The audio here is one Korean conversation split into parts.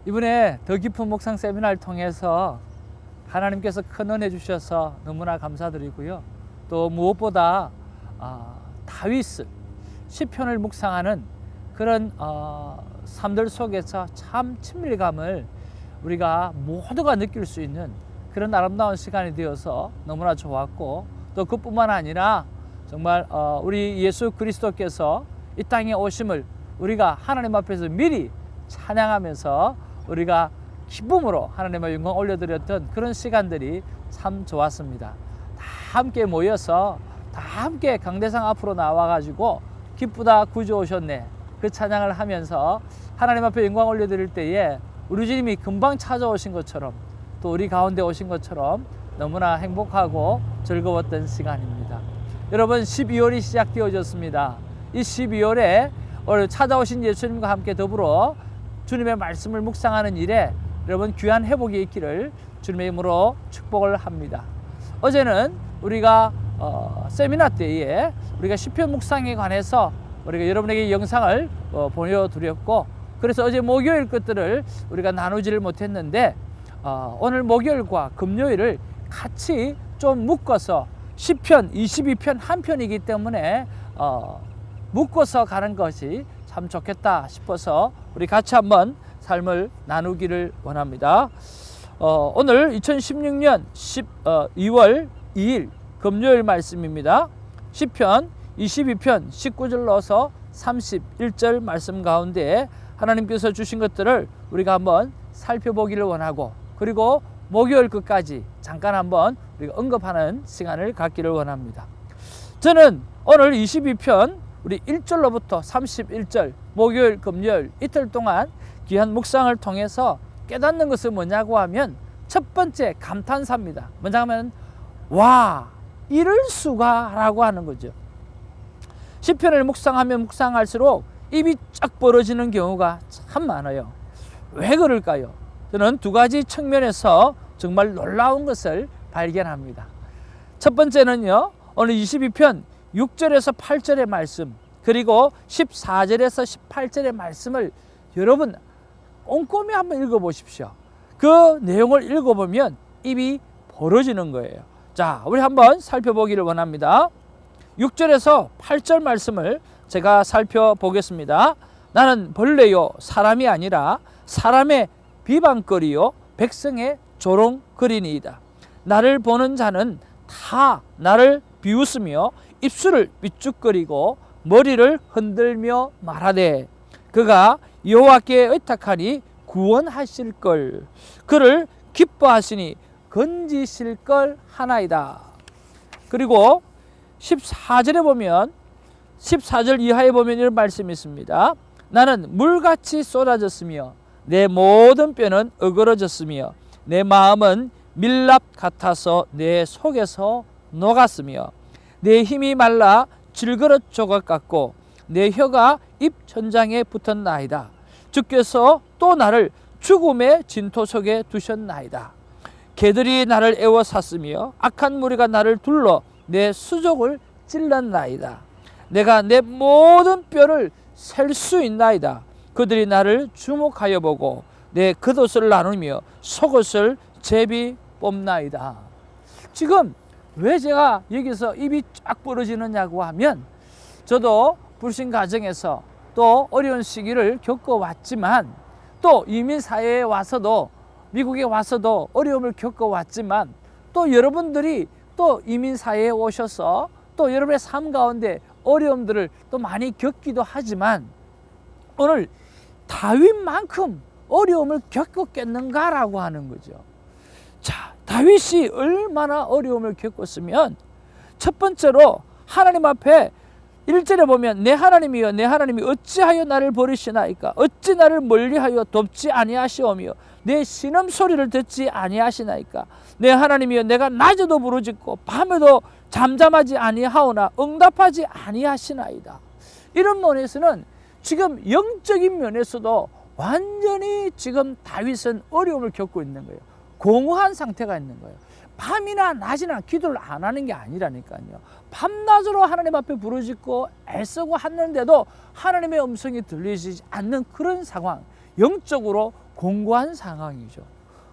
이번에 더 깊은 묵상 세미나를 통해서 하나님께서 큰 은혜 주셔서 너무나 감사드리고요. 또 무엇보다 다윗 시편을 묵상하는 그런 삶들 속에서 참 친밀감을 우리가 모두가 느낄 수 있는 그런 아름다운 시간이 되어서 너무나 좋았고, 또 그뿐만 아니라 정말 우리 예수 그리스도께서 이 땅에 오심을 우리가 하나님 앞에서 미리 찬양하면서 우리가 기쁨으로 하나님의 영광 올려드렸던 그런 시간들이 참 좋았습니다. 다 함께 모여서 다 함께 강대상 앞으로 나와가지고 기쁘다 구주 오셨네 그 찬양을 하면서 하나님 앞에 영광 올려드릴 때에 우리 주님이 금방 찾아오신 것처럼, 또 우리 가운데 오신 것처럼 너무나 행복하고 즐거웠던 시간입니다. 여러분, 12월이 시작되어졌습니다. 이 12월에 오늘 찾아오신 예수님과 함께 더불어 주님의 말씀을 묵상하는 일에 여러분 귀한 회복이 있기를 주님의 이름으로 축복을 합니다. 어제는 우리가 세미나 때에 우리가 시편 묵상에 관해서 우리가 여러분에게 영상을 보여드렸고, 그래서 어제 목요일 것들을 우리가 나누지를 못했는데 오늘 목요일과 금요일을 같이 좀 묶어서 시편 22편 한 편이기 때문에 묶어서 가는 것이 참 좋겠다 싶어서 우리 같이 한번 삶을 나누기를 원합니다. 오늘 2016년 2월 2일 금요일 말씀입니다. 시편 22편 19절 넣어서 31절 말씀 가운데 하나님께서 주신 것들을 우리가 한번 살펴보기를 원하고, 그리고 목요일 끝까지 잠깐 한번 우리가 언급하는 시간을 갖기를 원합니다. 저는 오늘 22편 우리 1절로부터 31절 목요일 금요일 이틀 동안 귀한 묵상을 통해서 깨닫는 것은 뭐냐고 하면 첫 번째 감탄사입니다. 먼저 하면 와 이럴 수가 라고 하는 거죠. 시편을 묵상하면 묵상할수록 입이 쫙 벌어지는 경우가 참 많아요. 왜 그럴까요? 저는 두 가지 측면에서 정말 놀라운 것을 발견합니다. 첫 번째는요, 오늘 22편 6절에서 8절의 말씀, 그리고 14절에서 18절의 말씀을 여러분 꼼꼼히 한번 읽어보십시오. 그 내용을 읽어보면 입이 벌어지는 거예요. 자, 우리 한번 살펴보기를 원합니다. 6절에서 8절 말씀을 제가 살펴보겠습니다. 나는 벌레요 사람이 아니라 사람의 비방거리요 백성의 조롱거리니이다. 나를 보는 자는 다 나를 비웃으며 입술을 삐죽거리고 머리를 흔들며 말하되 그가 여호와께 의탁하니 구원하실 걸, 그를 기뻐하시니 건지실 걸 하나이다. 그리고 14절에 보면 14절 이하에 보면 이런 말씀이 있습니다. 나는 물같이 쏟아졌으며 내 모든 뼈는 어그러졌으며 내 마음은 밀랍 같아서 내 속에서 녹았으며 내 힘이 말라 질그릇 조각 같고 내 혀가 입 천장에 붙었나이다. 주께서 또 나를 죽음의 진토 속에 두셨나이다. 개들이 나를 애워쌌으며 악한 무리가 나를 둘러 내 수족을 찔렀나이다. 내가 내 모든 뼈를 셀 수 있나이다. 그들이 나를 주목하여 보고 내 겉옷을 나누며 속옷을 제비 뽑나이다. 지금 왜 제가 여기서 입이 쫙 벌어지느냐고 하면, 저도 불신 가정에서 또 어려운 시기를 겪어왔지만, 또 이민사회에 와서도 미국에 와서도 어려움을 겪어왔지만, 또 여러분들이 또 이민사회에 오셔서 또 여러분의 삶 가운데 어려움들을 또 많이 겪기도 하지만, 오늘 다윗만큼 어려움을 겪었겠는가라고 하는 거죠. 자, 다윗이 얼마나 어려움을 겪었으면, 첫 번째로 하나님 앞에 1절에 보면 내 하나님이여 내 하나님이 어찌하여 나를 버리시나이까, 어찌 나를 멀리하여 돕지 아니하시오며 내 신음소리를 듣지 아니하시나이까. 내 하나님이여 내가 낮에도 부르짖고 밤에도 잠잠하지 아니하오나 응답하지 아니하시나이다. 이런 면에서는 지금 영적인 면에서도 완전히 지금 다윗은 어려움을 겪고 있는 거예요. 공허한 상태가 있는 거예요. 밤이나 낮이나 기도를 안 하는 게 아니라니까요. 밤낮으로 하나님 앞에 부르짖고 애쓰고 하는데도 하나님의 음성이 들리지 않는 그런 상황, 영적으로 공고한 상황이죠.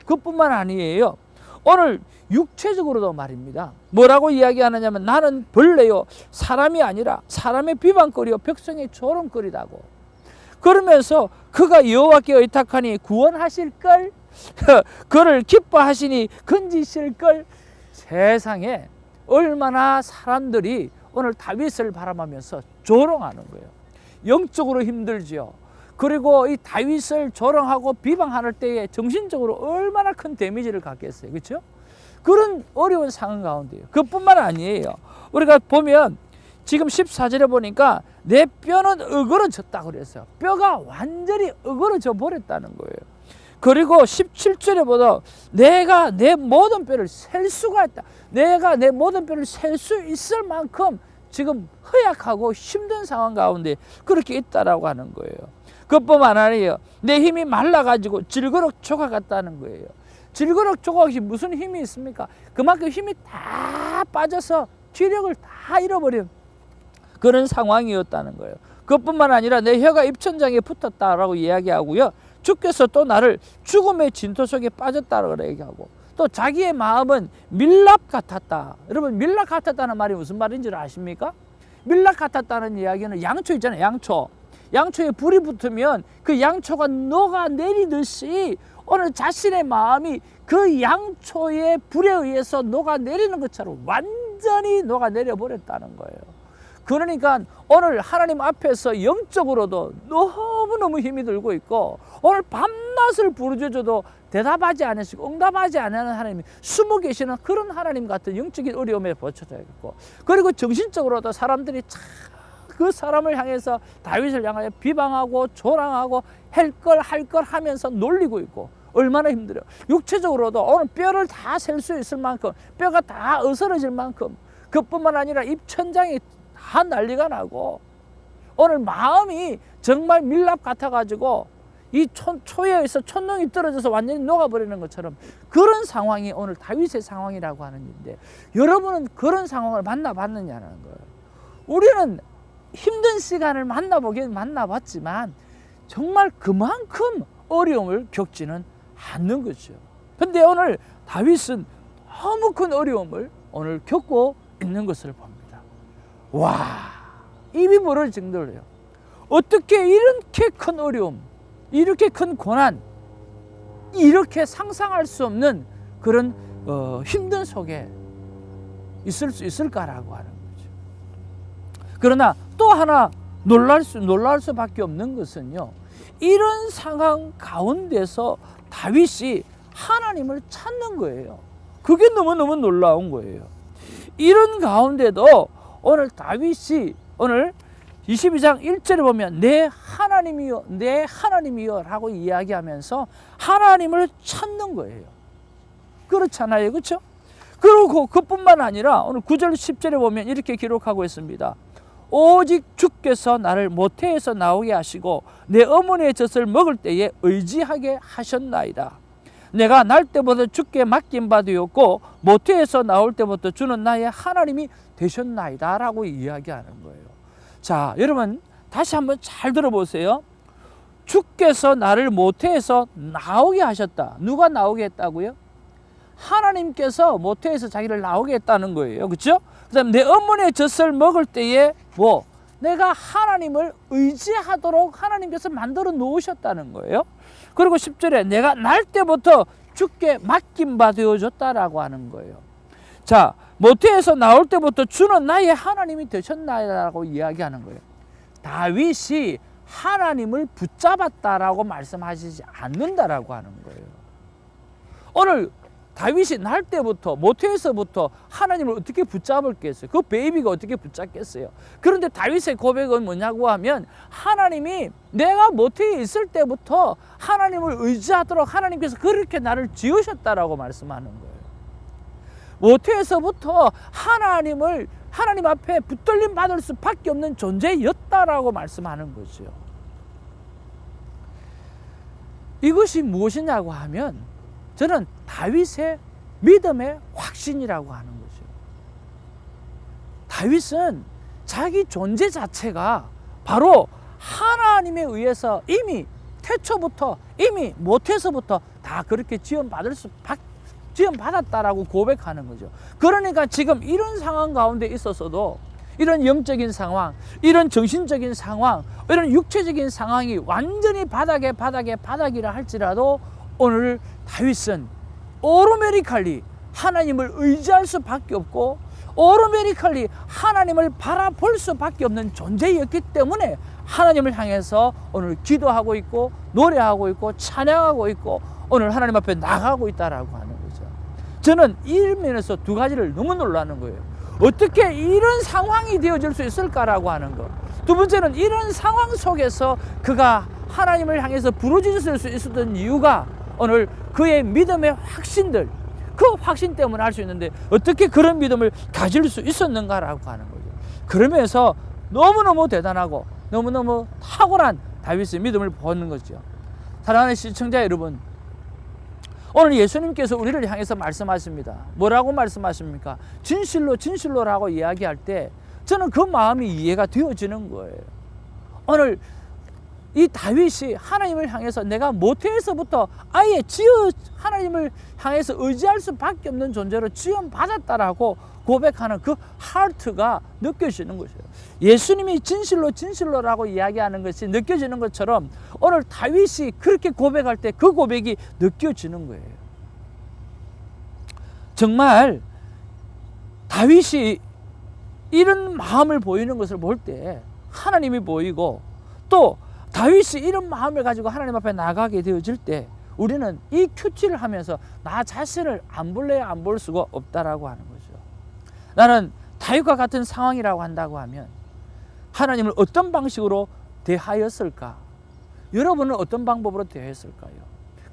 그뿐만 아니에요. 오늘 육체적으로도 말입니다. 뭐라고 이야기하느냐면 나는 벌레요 사람이 아니라 사람의 비방거리요 백성의 조롱거리다고. 그러면서 그가 여호와께 의탁하니 구원하실걸 그를 기뻐하시니 건지실걸. 세상에 얼마나 사람들이 오늘 다윗을 바라보면서 조롱하는 거예요. 영적으로 힘들지요. 그리고 이 다윗을 조롱하고 비방할 때에 정신적으로 얼마나 큰 데미지를 갖겠어요. 그렇죠? 그런 어려운 상황 가운데요. 그뿐만 아니에요. 우리가 보면 지금 14절에 보니까 내 뼈는 어그러졌다고 그랬어요. 뼈가 완전히 어그러져 버렸다는 거예요. 그리고 17절에 보다 내가 내 모든 뼈를 셀 수가 있다. 내가 내 모든 뼈를 셀 수 있을 만큼 지금 허약하고 힘든 상황 가운데 그렇게 있다라고 하는 거예요. 그뿐만 아니에요. 내 힘이 말라가지고 질그럭 조각같다는 거예요. 질그럭 조각이 무슨 힘이 있습니까? 그만큼 힘이 다 빠져서 기력을 다 잃어버린 그런 상황이었다는 거예요. 그뿐만 아니라 내 혀가 입천장에 붙었다라고 이야기하고요. 주께서 또 나를 죽음의 진토 속에 빠졌다라고 얘기하고, 또 자기의 마음은 밀랍 같았다. 여러분, 밀랍 같았다는 말이 무슨 말인지 아십니까? 밀랍 같았다는 이야기는 양초 있잖아요. 양초에 불이 붙으면 그 양초가 녹아내리듯이 오늘 자신의 마음이 그 양초의 불에 의해서 녹아내리는 것처럼 완전히 녹아내려 버렸다는 거예요. 그러니까 오늘 하나님 앞에서 영적으로도 너무너무 힘이 들고 있고, 오늘 밤낮을 부르짖어도 대답하지 않으시고 응답하지 않는 하나님이 숨어 계시는 그런 하나님 같은 영적인 어려움에 버쳐져야겠고, 그리고 정신적으로도 사람들이 참 그 사람을 향해서 다윗을 향하여 비방하고 조랑하고 할 걸 하면서 놀리고 있고, 얼마나 힘들어요. 육체적으로도 오늘 뼈를 다 셀 수 있을 만큼, 뼈가 다 어스러질 만큼, 그뿐만 아니라 입천장이 다 난리가 나고, 오늘 마음이 정말 밀랍 같아가지고 이 초에 의해서 촛농이 떨어져서 완전히 녹아버리는 것처럼 그런 상황이 오늘 다윗의 상황이라고 하는 일인데, 여러분은 그런 상황을 만나봤느냐는 거예요. 우리는 힘든 시간을 만나보긴 만나봤지만 정말 그만큼 어려움을 겪지는 않는 거죠. 근데 오늘 다윗은 너무 큰 어려움을 오늘 겪고 있는 것을 봅니다. 와, 입이 벌어질 정도로요. 어떻게 이렇게 큰 어려움, 이렇게 큰 고난, 이렇게 상상할 수 없는 그런 힘든 속에 있을 수 있을까라고 하는 거죠. 그러나 또 하나 놀랄 수밖에 없는 것은요, 이런 상황 가운데서 다윗이 하나님을 찾는 거예요. 그게 너무너무 놀라운 거예요. 이런 가운데도 오늘 다윗이 오늘 22장 1절에 보면 내 하나님이여 내 하나님이여 라고 이야기하면서 하나님을 찾는 거예요. 그렇잖아요. 그렇죠? 그리고 그뿐만 아니라 오늘 9절 10절에 보면 이렇게 기록하고 있습니다. 오직 주께서 나를 모태에서 나오게 하시고 내 어머니의 젖을 먹을 때에 의지하게 하셨나이다. 내가 날 때부터 주께 맡긴 바 되었고 모태에서 나올 때부터 주는 나의 하나님이 되셨나이다 라고 이야기하는 거예요. 자, 여러분 다시 한번 잘 들어보세요. 주께서 나를 모태에서 나오게 하셨다. 누가 나오게 했다고요? 하나님께서 모태에서 자기를 나오게 했다는 거예요. 그렇죠? 그다음 내 어머니의 젖을 먹을 때에 내가 하나님을 의지하도록 하나님께서 만들어 놓으셨다는 거예요. 그리고 10절에 내가 날 때부터 주께 맡긴 바 되어졌다라고 하는 거예요. 자, 모태에서 나올 때부터 주는 나의 하나님이 되셨나라고 이야기하는 거예요. 다윗이 하나님을 붙잡았다라고 말씀하시지 않는다라고 하는 거예요. 오늘 다윗이 날 때부터 모태에서부터 하나님을 어떻게 붙잡을겠어요? 그 베이비가 어떻게 붙잡겠어요? 그런데 다윗의 고백은 뭐냐고 하면 하나님이 내가 모태에 있을 때부터 하나님을 의지하도록 하나님께서 그렇게 나를 지으셨다라고 말씀하는 거예요. 모태에서부터 하나님 앞에 붙들림 받을 수밖에 없는 존재였다라고 말씀하는 거죠. 이것이 무엇이냐고 하면 저는 다윗의 믿음의 확신이라고 하는 거죠. 다윗은 자기 존재 자체가 바로 하나님에 의해서 이미 태초부터 이미 모태에서부터 다 그렇게 지원받았다라고 고백하는 거죠. 그러니까 지금 이런 상황 가운데 있어서도 이런 영적인 상황, 이런 정신적인 상황, 이런 육체적인 상황이 완전히 바닥이라 할지라도 오늘 다윗은 오토매티컬리 하나님을 의지할 수밖에 없고 오토매티컬리 하나님을 바라볼 수밖에 없는 존재였기 때문에 하나님을 향해서 오늘 기도하고 있고 노래하고 있고 찬양하고 있고 오늘 하나님 앞에 나가고 있다라고 하는 거죠. 저는 이 면에서 두 가지를 너무 놀라는 거예요. 어떻게 이런 상황이 되어질 수 있을까라고 하는 것. 두 번째는 이런 상황 속에서 그가 하나님을 향해서 부르짖을 수 있었던 이유가 오늘 그의 믿음의 확신들, 그 확신 때문에 알 수 있는데 어떻게 그런 믿음을 가질 수 있었는가라고 하는 거죠. 그러면서 너무너무 대단하고 너무너무 탁월한 다윗의 믿음을 보는 거죠. 사랑하는 시청자 여러분, 오늘 예수님께서 우리를 향해서 말씀하십니다. 뭐라고 말씀하십니까? 진실로라고 이야기할 때 저는 그 마음이 이해가 되어지는 거예요. 오늘 이 다윗이 하나님을 향해서 내가 모태에서부터 아예 하나님을 향해서 의지할 수밖에 없는 존재로 지원받았다라고 고백하는 그 하트가 느껴지는 것이에요. 예수님이 진실로라고 이야기하는 것이 느껴지는 것처럼 오늘 다윗이 그렇게 고백할 때 그 고백이 느껴지는 거예요. 정말 다윗이 이런 마음을 보이는 것을 볼 때 하나님이 보이고 또 다윗이 이런 마음을 가지고 하나님 앞에 나가게 되어질 때 우리는 이 큐티를 하면서 나 자신을 안 볼래야 안 볼 수가 없다라고 하는 거죠. 나는 다윗과 같은 상황이라고 한다고 하면 하나님을 어떤 방식으로 대하였을까? 여러분은 어떤 방법으로 대했을까요?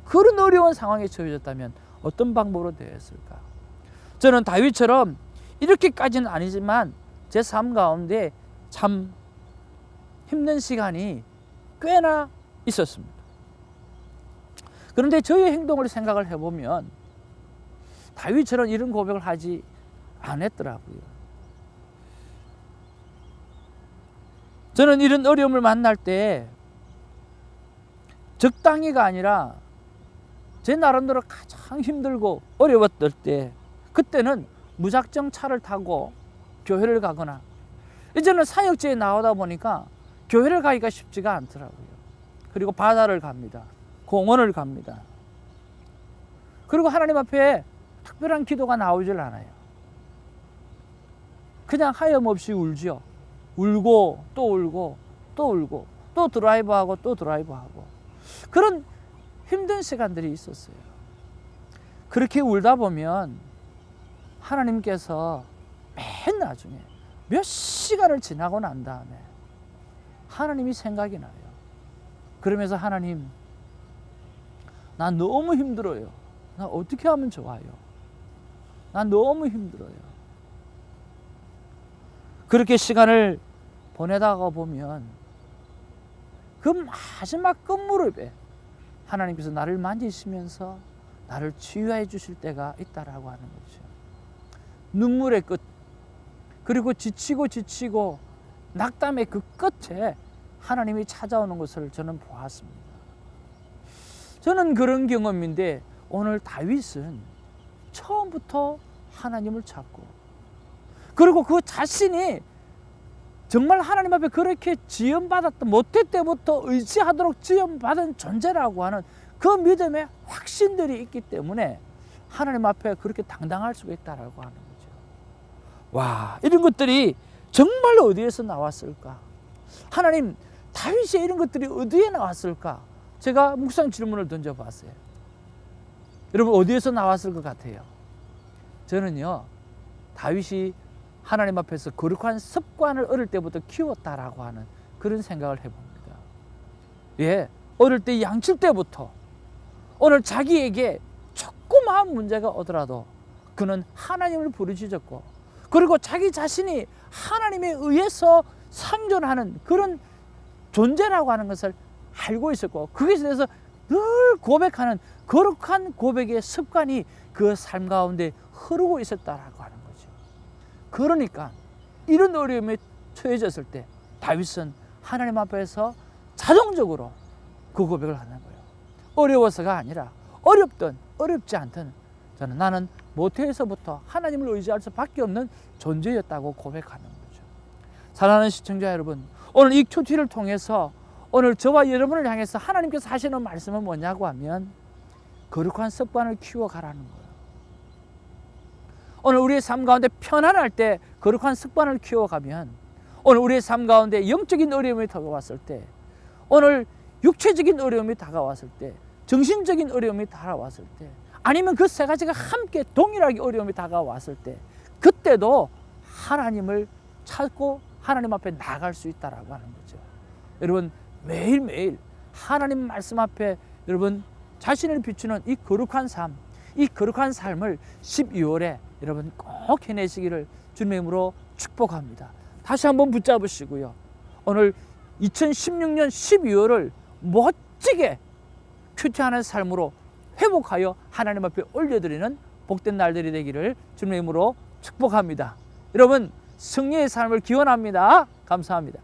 그런 어려운 상황에 처해졌다면 어떤 방법으로 대했을까? 저는 다윗처럼 이렇게까지는 아니지만 제 삶 가운데 참 힘든 시간이 꽤나 있었습니다. 그런데 저의 행동을 생각을 해보면 다윗처럼 이런 고백을 하지 않았더라고요. 저는 이런 어려움을 만날 때 적당히가 아니라 제 나름대로 가장 힘들고 어려웠을 때 그때는 무작정 차를 타고 교회를 가거나 이제는 사역지에 나오다 보니까 교회를 가기가 쉽지가 않더라고요. 그리고 바다를 갑니다. 공원을 갑니다. 그리고 하나님 앞에 특별한 기도가 나오질 않아요. 그냥 하염없이 울죠. 울고 또 울고 또 울고 또 드라이브하고 또 드라이브하고 그런 힘든 시간들이 있었어요. 그렇게 울다 보면 하나님께서 맨 나중에 몇 시간을 지나고 난 다음에 하나님이 생각이 나요. 그러면서 하나님, 나 너무 힘들어요. 나 어떻게 하면 좋아요? 나 너무 힘들어요. 그렇게 시간을 보내다가 보면 그 마지막 끝무렵에 하나님께서 나를 만지시면서 나를 치유해 주실 때가 있다라고 하는 거죠. 눈물의 끝, 그리고 지치고 낙담의 그 끝에 하나님이 찾아오는 것을 저는 보았습니다. 저는 그런 경험인데 오늘 다윗은 처음부터 하나님을 찾고 그리고 그 자신이 정말 하나님 앞에 그렇게 지원받았던 모태 때부터 의지하도록 지원받은 존재라고 하는 그 믿음의 확신들이 있기 때문에 하나님 앞에 그렇게 당당할 수가 있다라고 하는 거죠. 와, 이런 것들이 정말 어디에서 나왔을까? 하나님, 다윗의 이런 것들이 어디에 나왔을까? 제가 묵상 질문을 던져봤어요. 여러분, 어디에서 나왔을 것 같아요? 저는요, 다윗이 하나님 앞에서 거룩한 습관을 어릴 때부터 키웠다라고 하는 그런 생각을 해봅니다. 예, 어릴 때 양칠 때부터 오늘 자기에게 조그마한 문제가 오더라도 그는 하나님을 부르짖었고 그리고 자기 자신이 하나님에 의해서 생존하는 그런 존재라고 하는 것을 알고 있었고 그것에 대해서 늘 고백하는 거룩한 고백의 습관이 그 삶 가운데 흐르고 있었다라고 하는 거죠. 그러니까 이런 어려움에 처해졌을 때 다윗은 하나님 앞에서 자동적으로 그 고백을 하는 거예요. 어려워서가 아니라 어렵든 어렵지 않든 나는 모태에서부터 하나님을 의지할 수밖에 없는 존재였다고 고백하는 거죠. 사랑하는 시청자 여러분, 오늘 이 큐티를 통해서 오늘 저와 여러분을 향해서 하나님께서 하시는 말씀은 뭐냐고 하면 거룩한 습관을 키워가라는 거예요. 오늘 우리의 삶 가운데 편안할 때 거룩한 습관을 키워가면, 오늘 우리의 삶 가운데 영적인 어려움이 다가왔을 때, 오늘 육체적인 어려움이 다가왔을 때, 정신적인 어려움이 다가왔을 때, 아니면 그 세 가지가 함께 동일하게 어려움이 다가왔을 때, 그때도 하나님을 찾고 하나님 앞에 나갈 수 있다라고 하는 거죠. 여러분, 매일매일 하나님 말씀 앞에 여러분 자신을 비추는 이 거룩한 삶, 이 거룩한 삶을 12월에 여러분 꼭 해내시기를 주님의 이름으로 축복합니다. 다시 한번 붙잡으시고요. 오늘 2016년 12월을 멋지게 큐티하는 삶으로 회복하여 하나님 앞에 올려드리는 복된 날들이 되기를 주님의 이름으로 축복합니다. 여러분, 승리의 삶을 기원합니다. 감사합니다.